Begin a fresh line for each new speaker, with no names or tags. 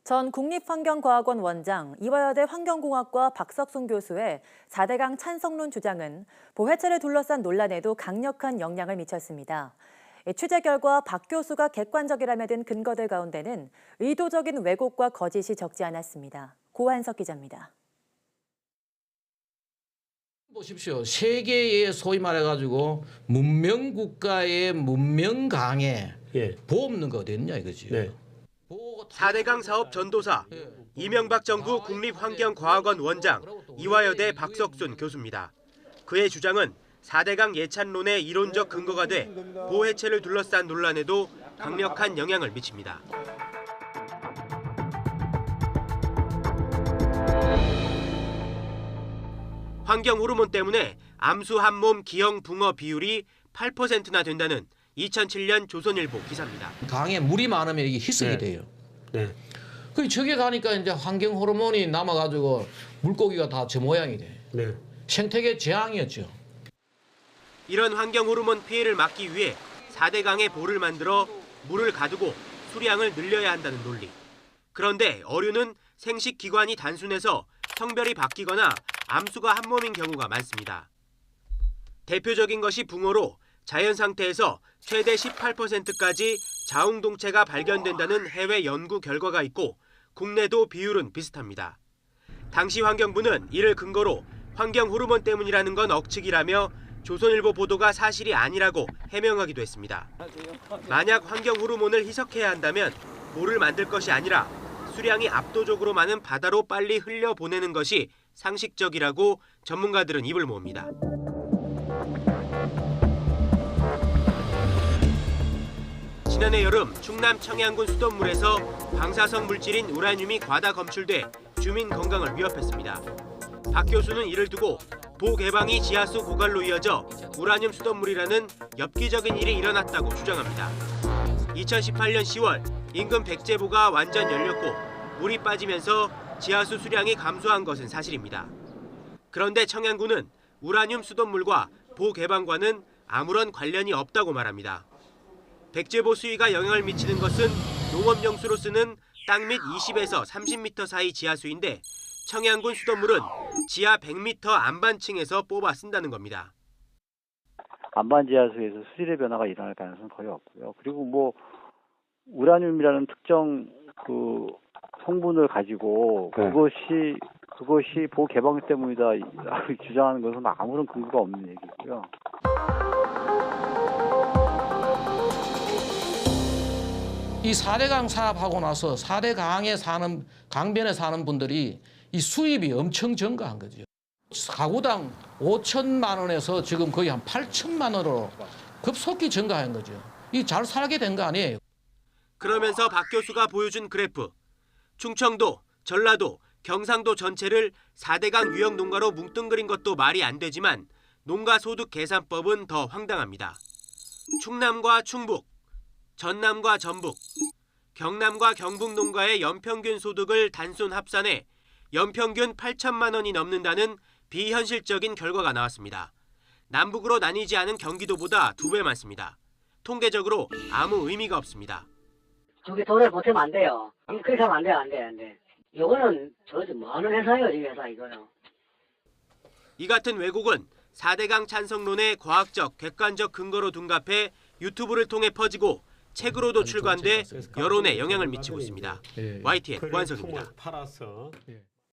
전 국립환경과학원 원장, 이화여대 환경공학과 박석순 교수의 4대강 찬성론 주장은 보해체를 둘러싼 논란에도 강력한 영향을 미쳤습니다. 취재 결과 박 교수가 객관적이라며 든 근거들 가운데는 의도적인 왜곡과 거짓이 적지 않았습니다. 고한석 기자입니다.
보십시오. 세계의 소위 말해가지고 문명 국가의 문명 강에 보호 없는 거 어디 있냐 이거지.
네.
4대강 사업 전도사, 이명박 정부 국립환경과학원 원장, 이화여대 박석순 교수입니다. 그의 주장은 4대강 예찬론의 이론적 근거가 돼 보해체를 둘러싼 논란에도 강력한 영향을 미칩니다. 환경 호르몬 때문에 암수 한 몸 기형 붕어 비율이 8%나 된다는 2007년 조선일보 기사입니다.
강에 물이 많으면 이게 희석이 돼요.
네.
그 저게 가니까 이제 환경 호르몬이 남아가지고 물고기가 다 저 모양이 돼.
네.
생태계 재앙이었죠.
이런 환경 호르몬 피해를 막기 위해 4대강에 보를 만들어 물을 가두고 수량을 늘려야 한다는 논리. 그런데 어류는 생식 기관이 단순해서 성별이 바뀌거나 암수가 한 몸인 경우가 많습니다. 대표적인 것이 붕어로 자연 상태에서 최대 18%까지 자웅동체가 발견된다는 해외 연구 결과가 있고 국내도 비율은 비슷합니다. 당시 환경부는 이를 근거로 환경 호르몬 때문이라는 건 억측이라며 조선일보 보도가 사실이 아니라고 해명하기도 했습니다. 만약 환경 호르몬을 희석해야 한다면 보를 만들 것이 아니라 수량이 압도적으로 많은 바다로 빨리 흘려보내는 것이 상식적이라고 전문가들은 입을 모읍니다. 지난해 여름 충남 청양군 수돗물에서 방사성 물질인 우라늄이 과다 검출돼 주민 건강을 위협했습니다. 박 교수는 이를 두고 보 개방이 지하수 고갈로 이어져 우라늄 수돗물이라는 엽기적인 일이 일어났다고 주장합니다. 2018년 10월 인근 백제보가 완전 열렸고 물이 빠지면서 지하수 수량이 감소한 것은 사실입니다. 그런데 청양군은 우라늄 수돗물과 보 개방과는 아무런 관련이 없다고 말합니다. 백제보 수위가 영향을 미치는 것은 농업용수로 쓰는 땅 밑 20에서 30m 사이 지하수인데 청양군 수돗물은 지하 100m 안반층에서 뽑아 쓴다는 겁니다.
안반 지하수에서 수질의 변화가 일어날 가능성은 거의 없고요. 그리고 뭐 우라늄이라는 특정 그 성분을 가지고 그것이 보 개방 때문이다 주장하는 것은 아무런 근거가 없는 얘기고요.
이 4대강 사업하고 나서 4대강에 사는 강변에 사는 분들이 이 수입이 엄청 증가한 거죠. 가구당 5천만 원에서 지금 거의 한 8천만 원으로 급속히 증가한 거죠. 이 잘 살게 된 거 아니에요.
그러면서 박 교수가 보여준 그래프. 충청도, 전라도, 경상도 전체를 4대강 유형 농가로 뭉뚱그린 것도 말이 안 되지만 농가소득 계산법은 더 황당합니다. 충남과 충북, 전남과 전북, 경남과 경북 농가의 연평균 소득을 단순 합산해 연평균 8천만 원이 넘는다는 비현실적인 결과가 나왔습니다. 남북으로 나뉘지 않은 경기도보다 2배 많습니다. 통계적으로 아무 의미가 없습니다.
저기 돈을 보태면 안 돼요. 그렇게 하면 안 돼, 안 돼, 안 돼. 이거는 뭐 하는 회사예요, 이 회사 이거는.
이 같은 왜곡은 4대강 찬성론의 과학적, 객관적 근거로 둔갑해 유튜브를 통해 퍼지고 책으로도 출간돼 여론에 영향을 미치고 있습니다. YTN 고한석입니다.
팔아서